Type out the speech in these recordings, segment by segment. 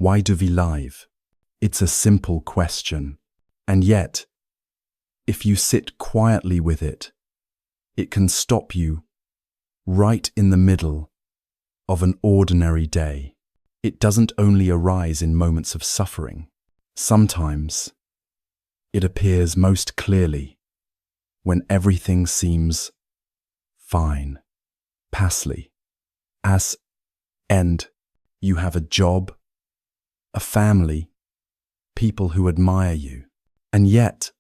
Why do we live? It's a simple question. And yet, if you sit quietly with it, it can stop you right in the middle of an ordinary day. It doesn't only arise in moments of suffering. Sometimes it appears most clearly when everything seems fine, passly, and you have a job, a family, people who admire you. And yet,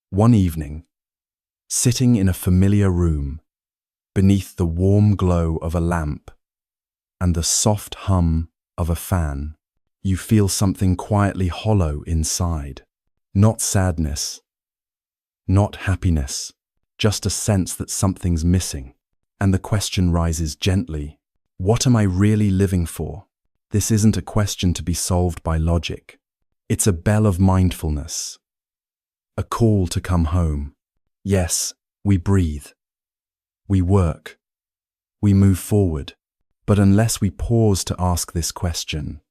one evening, sitting in a familiar room, beneath the warm glow of a lamp and the soft hum of a fan, you feel something quietly hollow inside. Not sadness, not happiness, just a sense that something's missing. And the question rises gently, what am I really living for? This isn't a question to be solved by logic. It's a bell of mindfulness, a call to come home. Yes, we breathe, we work, we move forward, but unless we pause to ask this question,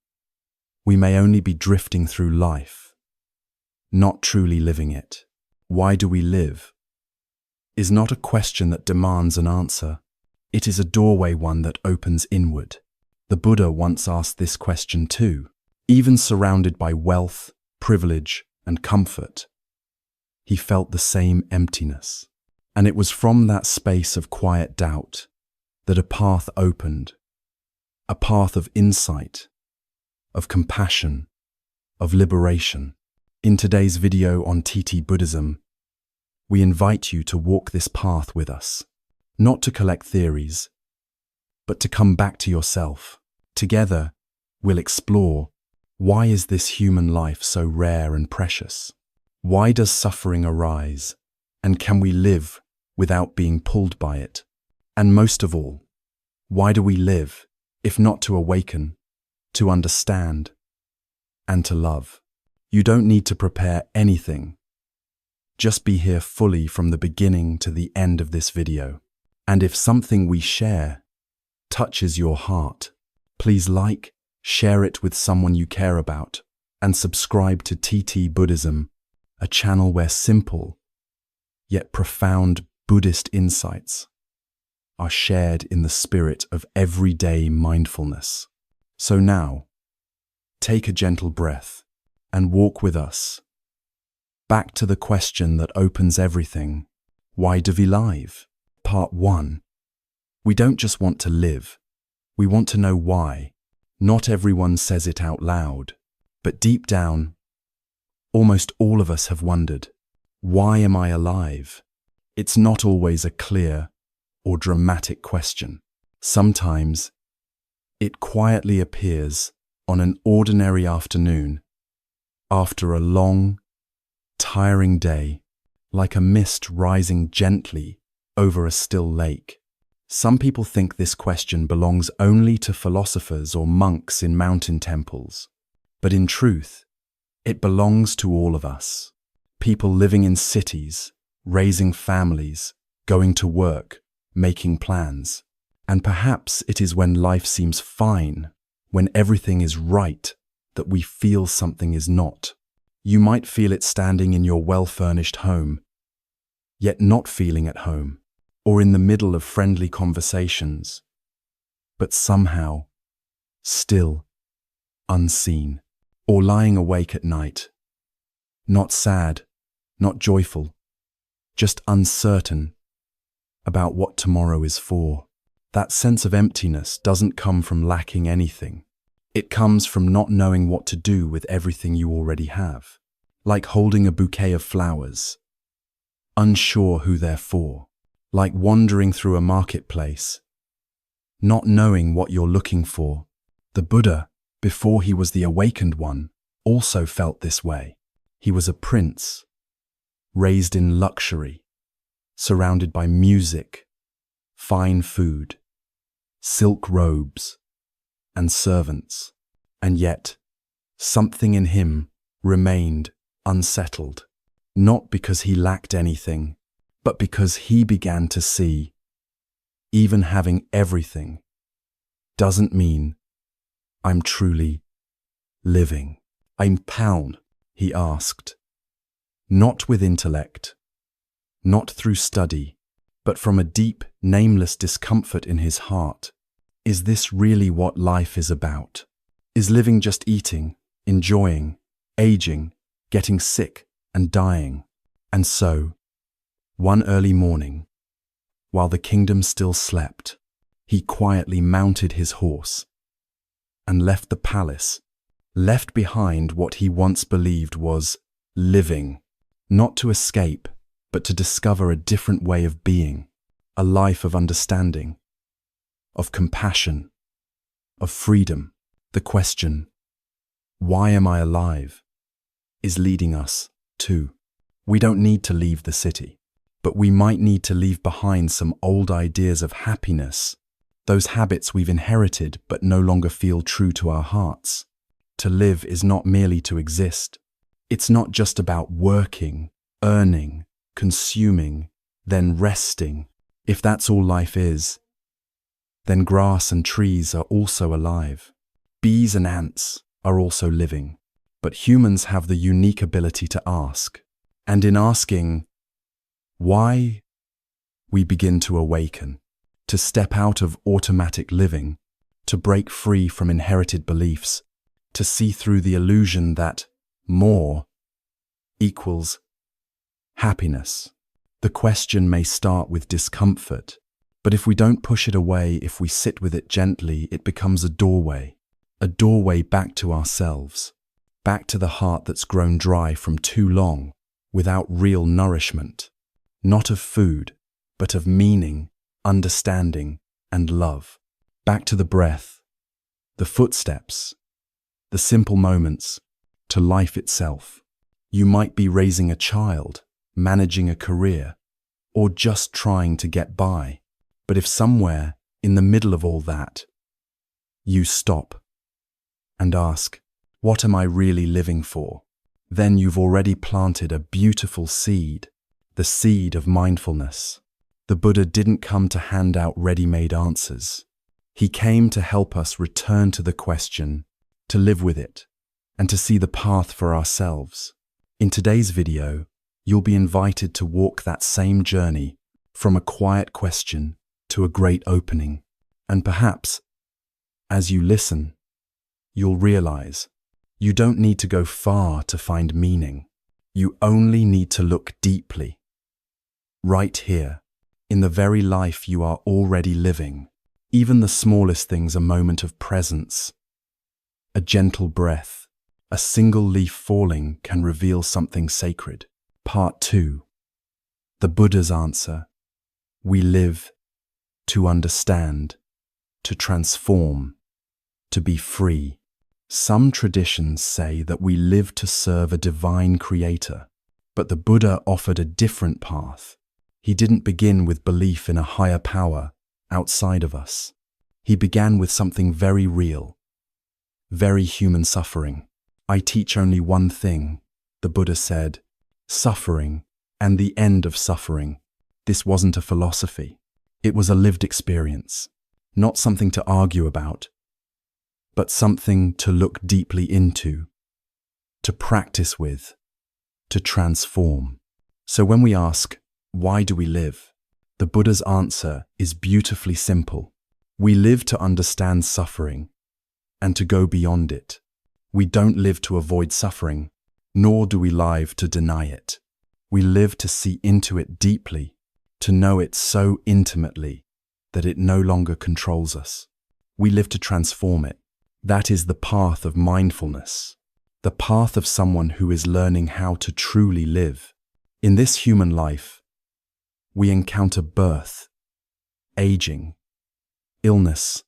we may only be drifting through life, not truly living it. Why do we live? Is not a question that demands an answer. It is a doorway, one that opens inward. The Buddha once asked this question too. Even surrounded by wealth, privilege, and comfort, he felt the same emptiness. And it was from that space of quiet doubt that a path opened, a path of insight, of compassion, of liberation. In today's video on TT-Buddhism, we invite you to walk this path with us, not to collect theories, but to come back to yourself. Together, we'll explore, why is this human life so rare and precious? Why does suffering arise? And can we live without being pulled by it? And most of all, why do we live, if not to awaken, to understand, and to love? You don't need to prepare anything. Just be here fully from the beginning to the end of this video. And if something we share touches your heart, please like, share it with someone you care about, and subscribe to TT-Buddhism, a channel where simple, yet profound Buddhist insights are shared in the spirit of everyday mindfulness. So now, take a gentle breath and walk with us back to the question that opens everything. Why do we live? Part 1. We don't just want to live, we want to know why. Not everyone says it out loud, but deep down, almost all of us have wondered, why am I alive? It's not always a clear or dramatic question. Sometimes it quietly appears on an ordinary afternoon, after a long, tiring day, like a mist rising gently over a still lake. Some people think this question belongs only to philosophers or monks in mountain temples. But in truth, it belongs to all of us. People living in cities, raising families, going to work, making plans. And perhaps it is when life seems fine, when everything is right, that we feel something is not. You might feel it standing in your well-furnished home, yet not feeling at home, or in the middle of friendly conversations, but somehow still unseen, or lying awake at night, not sad, not joyful, just uncertain about what tomorrow is for. That sense of emptiness doesn't come from lacking anything. It comes from not knowing what to do with everything you already have, like holding a bouquet of flowers, unsure who they're for, like wandering through a marketplace, not knowing what you're looking for. The Buddha, before he was the awakened one, also felt this way. He was a prince, raised in luxury, surrounded by music, fine food, silk robes, and servants. And yet, something in him remained unsettled, not because he lacked anything, but because he began to see, even having everything doesn't mean I'm truly living. I'm pound, he asked. Not with intellect, not through study, but from a deep, nameless discomfort in his heart. Is this really what life is about? Is living just eating, enjoying, aging, getting sick, and dying? And so, one early morning, while the kingdom still slept, he quietly mounted his horse and left the palace, left behind what he once believed was living, not to escape, but to discover a different way of being, a life of understanding, of compassion, of freedom. The question, why am I alive, is leading us to. We don't need to leave the city, but we might need to leave behind some old ideas of happiness, those habits we've inherited but no longer feel true to our hearts. To live is not merely to exist. It's not just about working, earning, consuming, then resting. If that's all life is, then grass and trees are also alive. Bees and ants are also living. But humans have the unique ability to ask. And in asking, why, we begin to awaken, to step out of automatic living, to break free from inherited beliefs, to see through the illusion that more equals happiness. The question may start with discomfort, but if we don't push it away, if we sit with it gently, it becomes a doorway back to ourselves, back to the heart that's grown dry from too long, without real nourishment, not of food, but of meaning, understanding, and love. Back to the breath, the footsteps, the simple moments, to life itself. You might be raising a child, managing a career, or just trying to get by. But if somewhere, in the middle of all that, you stop and ask, what am I really living for? Then you've already planted a beautiful seed, the seed of mindfulness. The Buddha didn't come to hand out ready-made answers. He came to help us return to the question, to live with it, and to see the path for ourselves. In today's video, you'll be invited to walk that same journey from a quiet question to a great opening. And perhaps, as you listen, you'll realize you don't need to go far to find meaning. You only need to look deeply. Right here, in the very life you are already living. Even the smallest things, a moment of presence, a gentle breath, a single leaf falling can reveal something sacred. Part 2. The Buddha's answer. We live to understand, to transform, to be free. Some traditions say that we live to serve a divine creator, but the Buddha offered a different path. He didn't begin with belief in a higher power outside of us. He began with something very real, very human: suffering. I teach only one thing, the Buddha said, suffering and the end of suffering. This wasn't a philosophy. It was a lived experience, not something to argue about, but something to look deeply into, to practice with, to transform. So when we ask, why do we live? The Buddha's answer is beautifully simple. We live to understand suffering and to go beyond it. We don't live to avoid suffering, nor do we live to deny it. We live to see into it deeply, to know it so intimately that it no longer controls us. We live to transform it. That is the path of mindfulness, the path of someone who is learning how to truly live. In this human life, we encounter birth, aging, illness,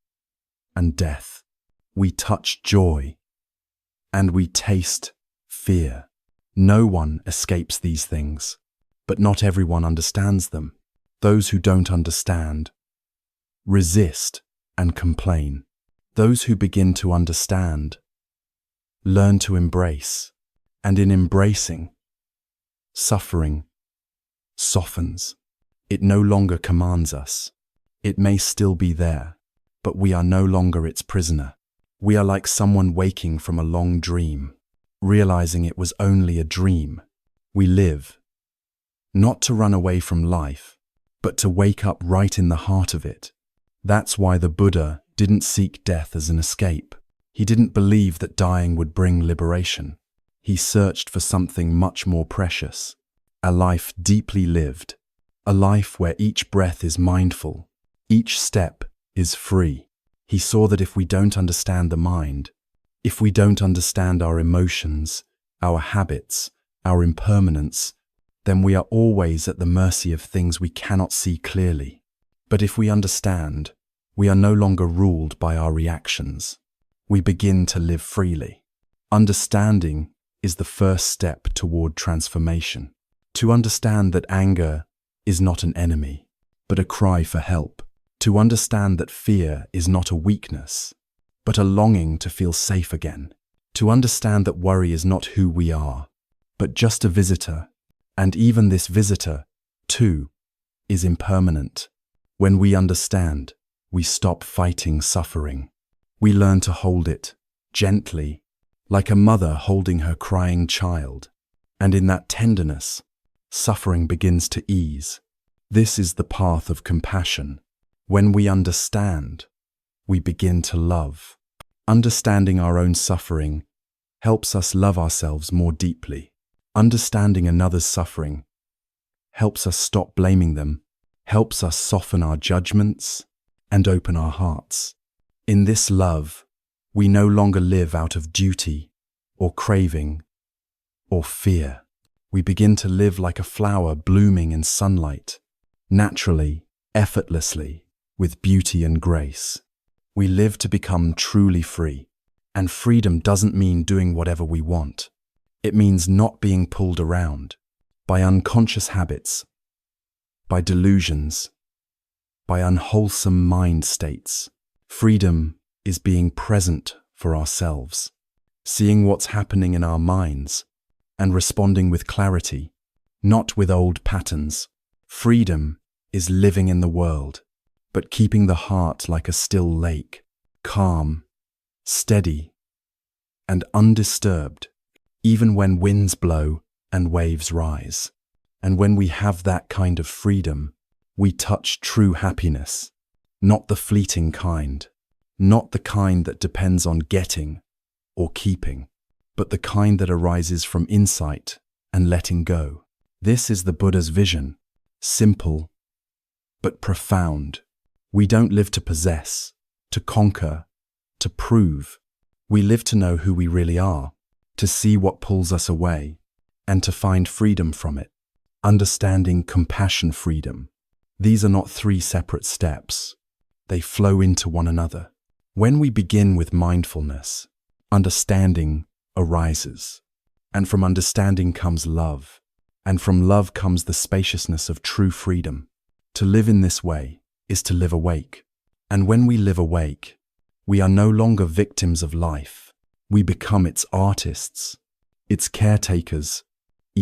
and death. We touch joy, and we taste fear. No one escapes these things, but not everyone understands them. Those who don't understand resist and complain. Those who begin to understand learn to embrace, and in embracing, suffering softens. It no longer commands us. It may still be there, but we are no longer its prisoner. We are like someone waking from a long dream, realizing it was only a dream. We live, not to run away from life, but to wake up right in the heart of it. That's why the Buddha didn't seek death as an escape. He didn't believe that dying would bring liberation. He searched for something much more precious, a life deeply lived, a life where each breath is mindful, each step is free. He saw that if we don't understand the mind, if we don't understand our emotions, our habits, our impermanence, then we are always at the mercy of things we cannot see clearly. But if we understand, we are no longer ruled by our reactions. We begin to live freely. Understanding is the first step toward transformation. To understand that anger is not an enemy, but a cry for help. To understand that fear is not a weakness, but a longing to feel safe again. To understand that worry is not who we are, but just a visitor, and even this visitor, too, is impermanent. When we understand, we stop fighting suffering. We learn to hold it gently, like a mother holding her crying child. And in that tenderness, suffering begins to ease. This is the path of compassion. When we understand, we begin to love. Understanding our own suffering helps us love ourselves more deeply. Understanding another's suffering helps us stop blaming them, helps us soften our judgments and open our hearts. In this love, we no longer live out of duty or craving or fear. We begin to live like a flower blooming in sunlight, naturally, effortlessly, with beauty and grace. We live to become truly free, and freedom doesn't mean doing whatever we want. It means not being pulled around by unconscious habits, by delusions, by unwholesome mind states. Freedom is being present for ourselves, seeing what's happening in our minds, and responding with clarity, not with old patterns. Freedom is living in the world, but keeping the heart like a still lake, calm, steady, and undisturbed, even when winds blow and waves rise. And when we have that kind of freedom, we touch true happiness, not the fleeting kind, not the kind that depends on getting or keeping, but the kind that arises from insight and letting go. This is the Buddha's vision, simple but profound. We don't live to possess, to conquer, to prove. We live to know who we really are, to see what pulls us away, and to find freedom from it. Understanding compassion freedom. These are not three separate steps. They flow into one another. When we begin with mindfulness, understanding arises. And from understanding comes love. And from love comes the spaciousness of true freedom. To live in this way is to live awake. And when we live awake, we are no longer victims of life. We become its artists, its caretakers.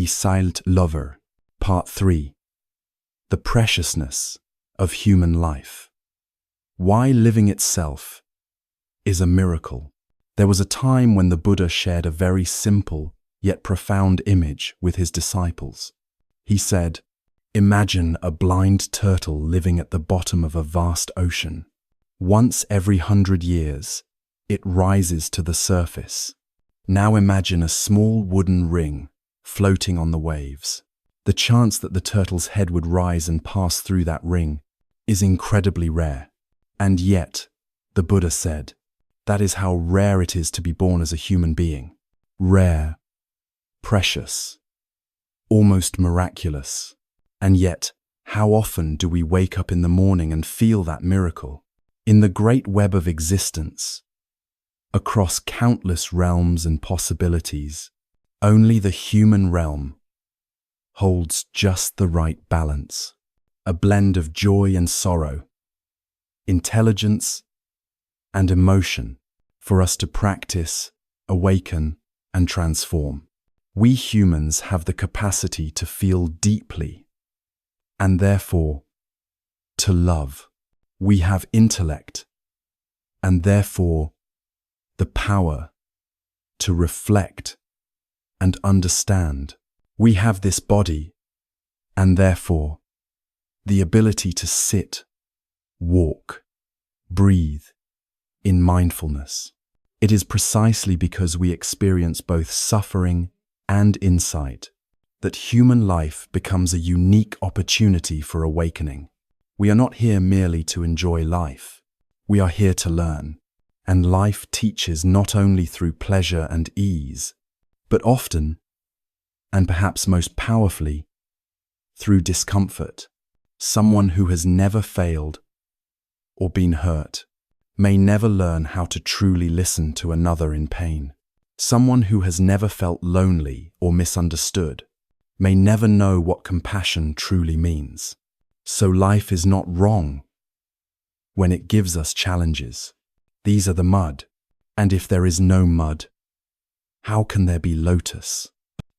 Silent Lover, Part 3. The preciousness of human life. Why living itself is a miracle. There was a time when the Buddha shared a very simple yet profound image with his disciples. He said, "Imagine a blind turtle living at the bottom of a vast ocean. Once every 100 years, it rises to the surface. Now imagine a small wooden ring floating on the waves. The chance that the turtle's head would rise and pass through that ring is incredibly rare. And yet, the Buddha said, that is how rare it is to be born as a human being. Rare, precious, almost miraculous. And yet, how often do we wake up in the morning and feel that miracle? In the great web of existence, across countless realms and possibilities, only the human realm holds just the right balance, a blend of joy and sorrow, intelligence and emotion for us to practice, awaken, and transform. We humans have the capacity to feel deeply and therefore to love. We have intellect and therefore the power to reflect and understand. We have this body, and therefore the ability to sit, walk, breathe in mindfulness. It is precisely because we experience both suffering and insight that human life becomes a unique opportunity for awakening. We are not here merely to enjoy life. We are here to learn. And life teaches not only through pleasure and ease, but often, and perhaps most powerfully, through discomfort. Someone who has never failed or been hurt may never learn how to truly listen to another in pain. Someone who has never felt lonely or misunderstood may never know what compassion truly means. So life is not wrong when it gives us challenges. These are the mud, and if there is no mud, how can there be lotus?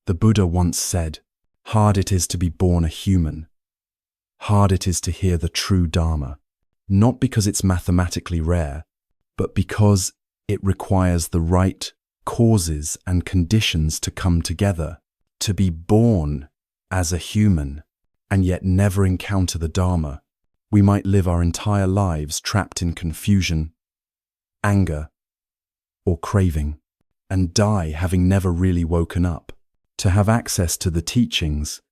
The Buddha once said, "Hard it is to be born a human. Hard it is to hear the true Dharma, not because it's mathematically rare, but because it requires the right causes and conditions to come together. To be born as a human and yet never encounter the Dharma, we might live our entire lives trapped in confusion, anger, or craving, and die having never really woken up. To have access to the teachings,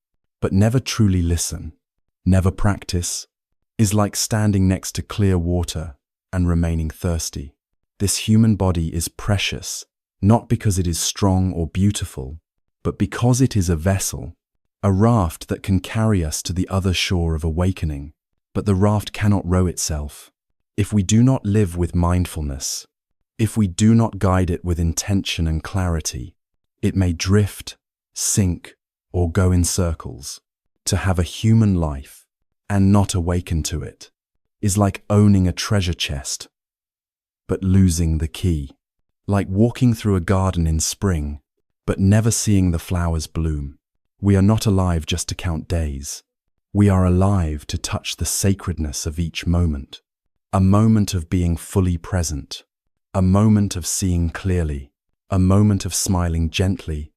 but never truly listen, never practice, is like standing next to clear water and remaining thirsty. This human body is precious, not because it is strong or beautiful, but because it is a vessel, a raft that can carry us to the other shore of awakening. But the raft cannot row itself. If we do not live with mindfulness, if we do not guide it with intention and clarity, it may drift, sink, or go in circles. To have a human life and not awaken to it is like owning a treasure chest, but losing the key. Like walking through a garden in spring, but never seeing the flowers bloom. We are not alive just to count days. We are alive to touch the sacredness of each moment. A moment of being fully present. A moment of seeing clearly. A moment of smiling gently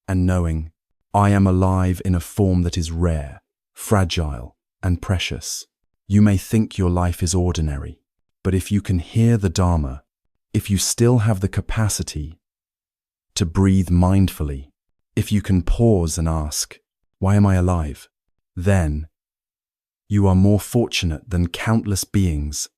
and knowing, I am alive in a form that is rare, fragile, and precious. You may think your life is ordinary, but if you can hear the Dharma, if you still have the capacity to breathe mindfully, if you can pause and ask, why am I alive? Then you are more fortunate than countless beings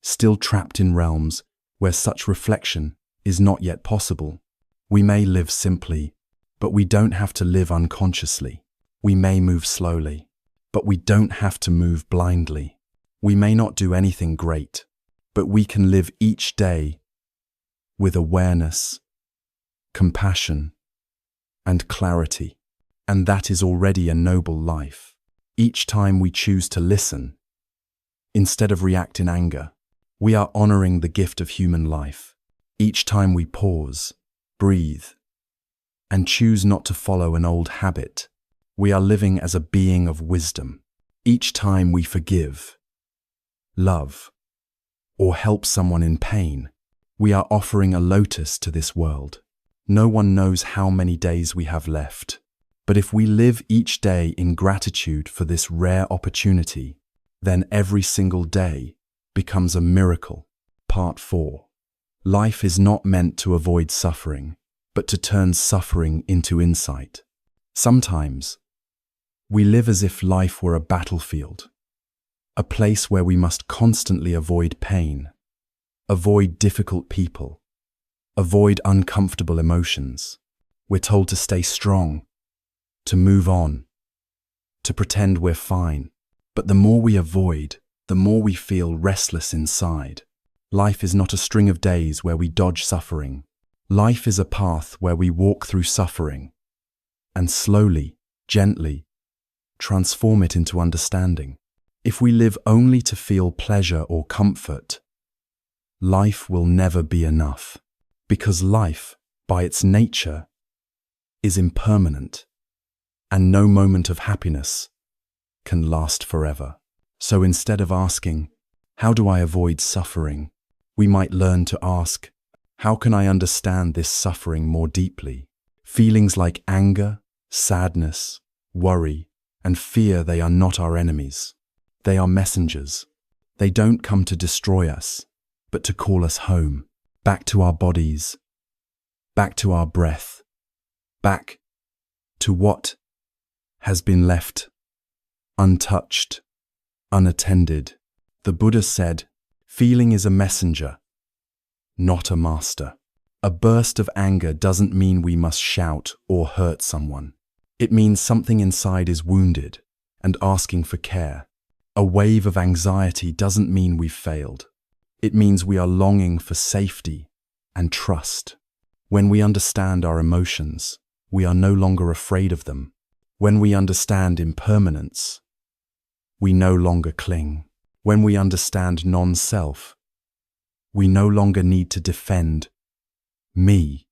still trapped in realms where such reflection is not yet possible. We may live simply, but we don't have to live unconsciously. We may move slowly, but we don't have to move blindly. We may not do anything great, but we can live each day with awareness, compassion, and clarity. And that is already a noble life. Each time we choose to listen, instead of react in anger, we are honoring the gift of human life. Each time we pause, breathe, and choose not to follow an old habit, we are living as a being of wisdom. Each time we forgive, love, or help someone in pain, we are offering a lotus to this world. No one knows how many days we have left, but if we live each day in gratitude for this rare opportunity, then every single day becomes a miracle. Part 4. Life is not meant to avoid suffering, but to turn suffering into insight. Sometimes, we live as if life were a battlefield, a place where we must constantly avoid pain, avoid difficult people, avoid uncomfortable emotions. We're told to stay strong, to move on, to pretend we're fine. But the more we avoid, the more we feel restless inside. Life is not a string of days where we dodge suffering. Life is a path where we walk through suffering and slowly, gently, transform it into understanding. If we live only to feel pleasure or comfort, life will never be enough, because life, by its nature, is impermanent, and no moment of happiness can last forever. So instead of asking, how do I avoid suffering? We might learn to ask, How can I understand this suffering more deeply? Feelings like anger, sadness, worry, and fear, they are not our enemies. They are messengers. They don't come to destroy us, but to call us home, back to our bodies, back to our breath, back to what has been left untouched, unattended. The Buddha said, feeling is a messenger, not a master. A burst of anger doesn't mean we must shout or hurt someone. It means something inside is wounded and asking for care. A wave of anxiety doesn't mean we've failed. It means we are longing for safety and trust. When we understand our emotions, we are no longer afraid of them. When we understand impermanence, we no longer cling. When we understand non-self, we no longer need to defend me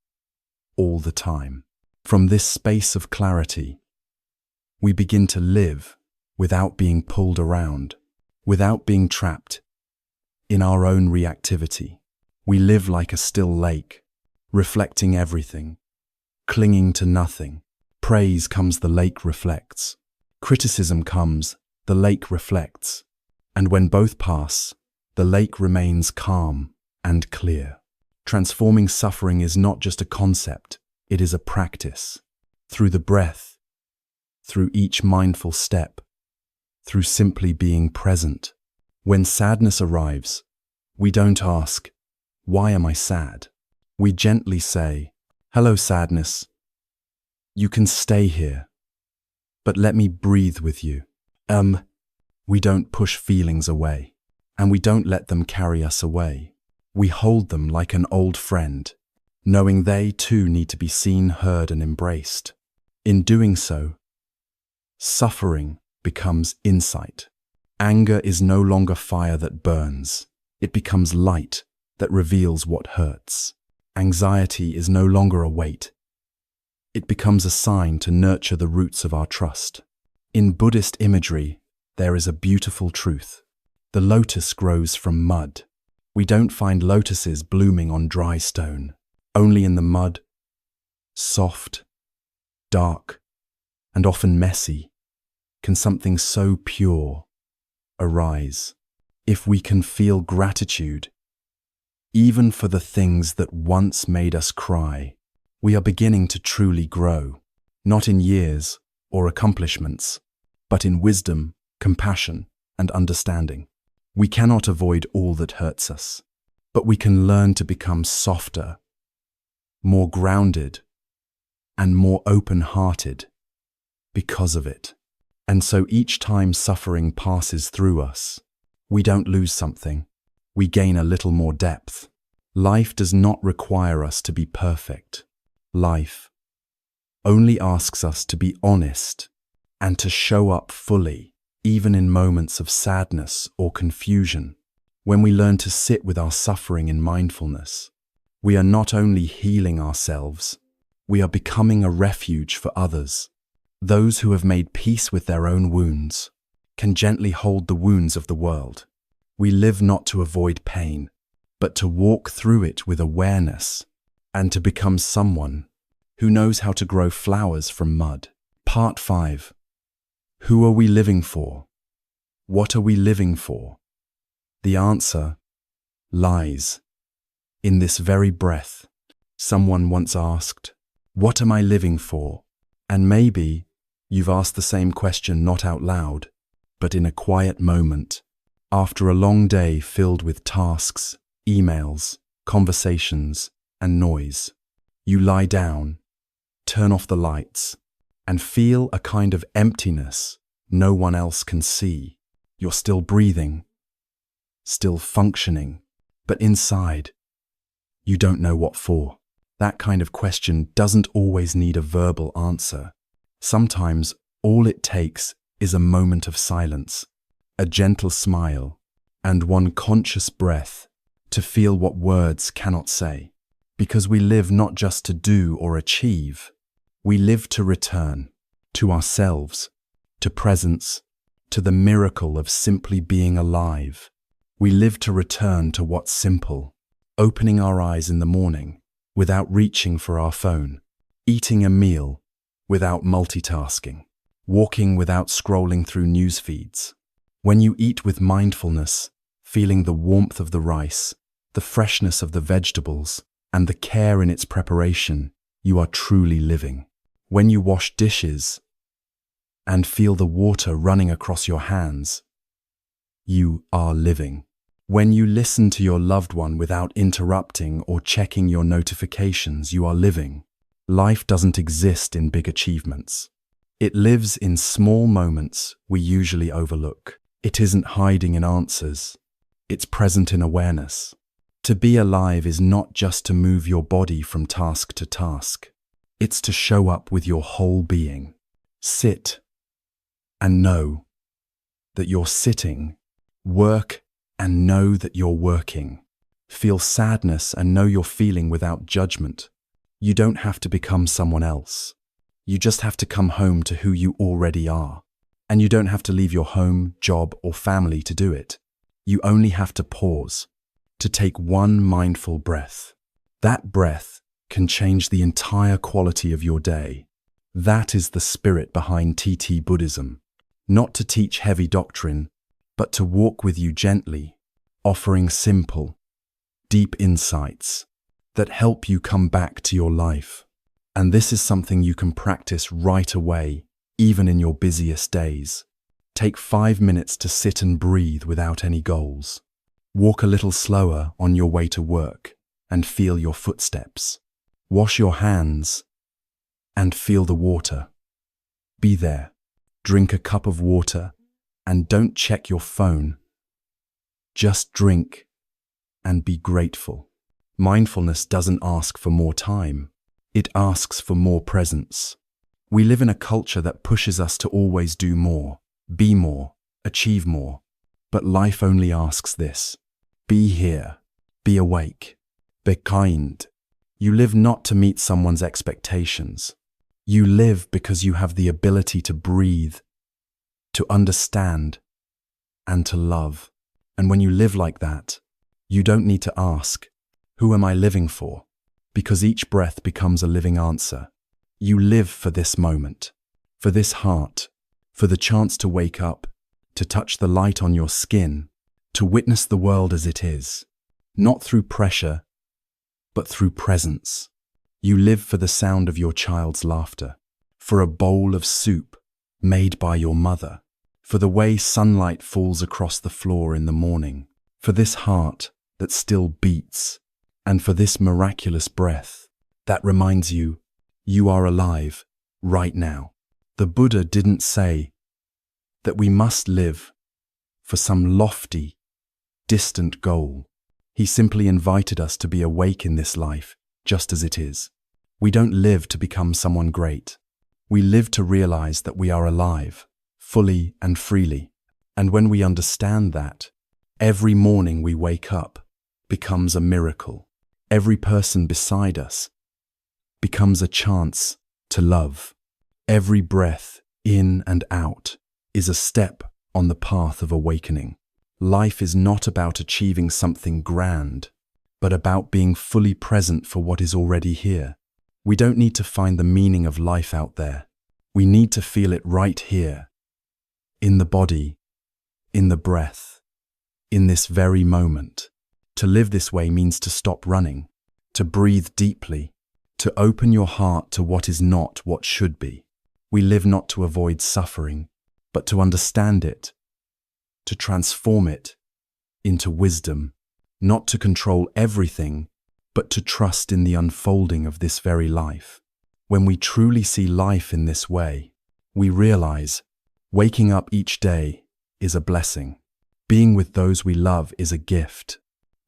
all the time. From this space of clarity, we begin to live without being pulled around, without being trapped in our own reactivity. We live like a still lake, reflecting everything, clinging to nothing. Praise comes, the lake reflects. Criticism comes, the lake reflects. And when both pass, the lake remains calm and clear. Transforming suffering is not just a concept, it is a practice. Through the breath, through each mindful step, through simply being present. When sadness arrives, we don't ask, "Why am I sad?" We gently say, "Hello, sadness. You can stay here, but let me breathe with you." We don't push feelings away, and we don't let them carry us away. We hold them like an old friend, knowing they too need to be seen, heard, and embraced. In doing so, suffering becomes insight. Anger is no longer fire that burns. It becomes light that reveals what hurts. Anxiety is no longer a weight. It becomes a sign to nurture the roots of our trust. In Buddhist imagery, there is a beautiful truth. The lotus grows from mud. We don't find lotuses blooming on dry stone. Only in the mud, soft, dark, and often messy, can something so pure arise. If we can feel gratitude, even for the things that once made us cry, we are beginning to truly grow, not in years or accomplishments, but in wisdom, compassion, and understanding. We cannot avoid all that hurts us, but we can learn to become softer, more grounded, and more open-hearted because of it. And so each time suffering passes through us, we don't lose something, we gain a little more depth. Life does not require us to be perfect. Life only asks us to be honest and to show up fully, even in moments of sadness or confusion. When we learn to sit with our suffering in mindfulness, we are not only healing ourselves, we are becoming a refuge for others. Those who have made peace with their own wounds can gently hold the wounds of the world. We live not to avoid pain, but to walk through it with awareness and to become someone who knows how to grow flowers from mud. Part 5. Who are we living for? What are we living for? The answer lies in this very breath. Someone once asked, "What am I living for?" And maybe you've asked the same question not out loud, but in a quiet moment, after a long day filled with tasks, emails, conversations, and noise. You lie down, turn off the lights, and feel a kind of emptiness no one else can see. You're still breathing, still functioning, but inside, you don't know what for. That kind of question doesn't always need a verbal answer. Sometimes all it takes is a moment of silence, a gentle smile, and one conscious breath to feel what words cannot say. Because we live not just to do or achieve, we live to return to ourselves, to presence, to the miracle of simply being alive. We live to return to what's simple, opening our eyes in the morning without reaching for our phone, eating a meal without multitasking, walking without scrolling through news feeds. When you eat with mindfulness, feeling the warmth of the rice, the freshness of the vegetables, and the care in its preparation, you are truly living. When you wash dishes and feel the water running across your hands, you are living. When you listen to your loved one without interrupting or checking your notifications, you are living. Life doesn't exist in big achievements. It lives in small moments we usually overlook. It isn't hiding in answers. It's present in awareness. To be alive is not just to move your body from task to task. It's to show up with your whole being. Sit and know that you're sitting. Work and know that you're working. Feel sadness and know you're feeling without judgment. You don't have to become someone else. You just have to come home to who you already are. And you don't have to leave your home, job, or family to do it. You only have to pause, to take one mindful breath. That breath can change the entire quality of your day. That is the spirit behind TT-Buddhism. Not to teach heavy doctrine, but to walk with you gently, offering simple, deep insights that help you come back to your life. And this is something you can practice right away, even in your busiest days. Take 5 minutes to sit and breathe without any goals. Walk a little slower on your way to work and feel your footsteps. Wash your hands and feel the water. Be there. Drink a cup of water and don't check your phone. Just drink and be grateful. Mindfulness doesn't ask for more time. It asks for more presence. We live in a culture that pushes us to always do more, be more, achieve more. But life only asks this: be here, be awake, be kind. You live not to meet someone's expectations. You live because you have the ability to breathe, to understand, and to love. And when you live like that, you don't need to ask, who am I living for? Because each breath becomes a living answer. You live for this moment, for this heart, for the chance to wake up, to touch the light on your skin, to witness the world as it is, not through pressure, but through presence. You live for the sound of your child's laughter, for a bowl of soup made by your mother, for the way sunlight falls across the floor in the morning, for this heart that still beats, and for this miraculous breath that reminds you you are alive right now. The Buddha didn't say that we must live for some lofty, distant goal. He simply invited us to be awake in this life, just as it is. We don't live to become someone great. We live to realize that we are alive, fully and freely. And when we understand that, every morning we wake up becomes a miracle. Every person beside us becomes a chance to love. Every breath in and out is a step on the path of awakening. Life is not about achieving something grand, but about being fully present for what is already here. We don't need to find the meaning of life out there. We need to feel it right here, in the body, in the breath, in this very moment. To live this way means to stop running, to breathe deeply, to open your heart to what is not what should be. We live not to avoid suffering, but to understand it, to transform it into wisdom, not to control everything, but to trust in the unfolding of this very life. When we truly see life in this way, we realize waking up each day is a blessing. Being with those we love is a gift.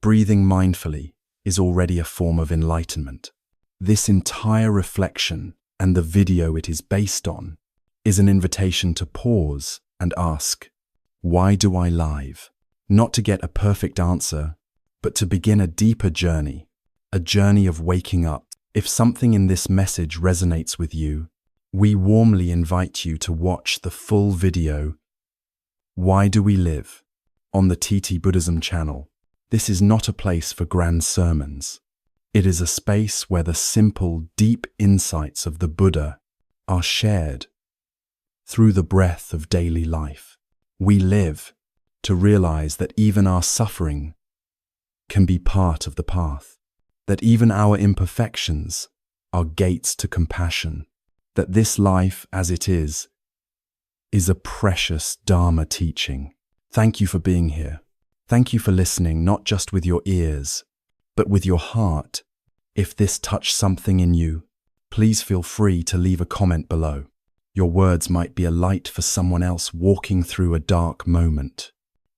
Breathing mindfully is already a form of enlightenment. This entire reflection and the video it is based on is an invitation to pause and ask, why do I live? Not to get a perfect answer, but to begin a deeper journey, a journey of waking up. If something in this message resonates with you, we warmly invite you to watch the full video, Why Do We Live?, on the TT-Buddhism channel. This is not a place for grand sermons. It is a space where the simple, deep insights of the Buddha are shared through the breath of daily life. We live to realize that even our suffering can be part of the path, that even our imperfections are gates to compassion, that this life as it is a precious Dharma teaching. Thank you for being here. Thank you for listening, not just with your ears, but with your heart. If this touched something in you, please feel free to leave a comment below. Your words might be a light for someone else walking through a dark moment.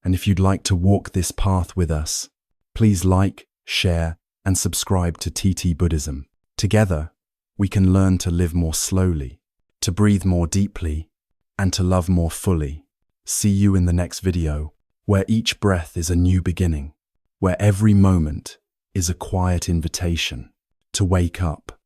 And if you'd like to walk this path with us, please like, share, and subscribe to TT-Buddhism. Together, we can learn to live more slowly, to breathe more deeply, and to love more fully. See you in the next video, where each breath is a new beginning, where every moment is a quiet invitation to wake up,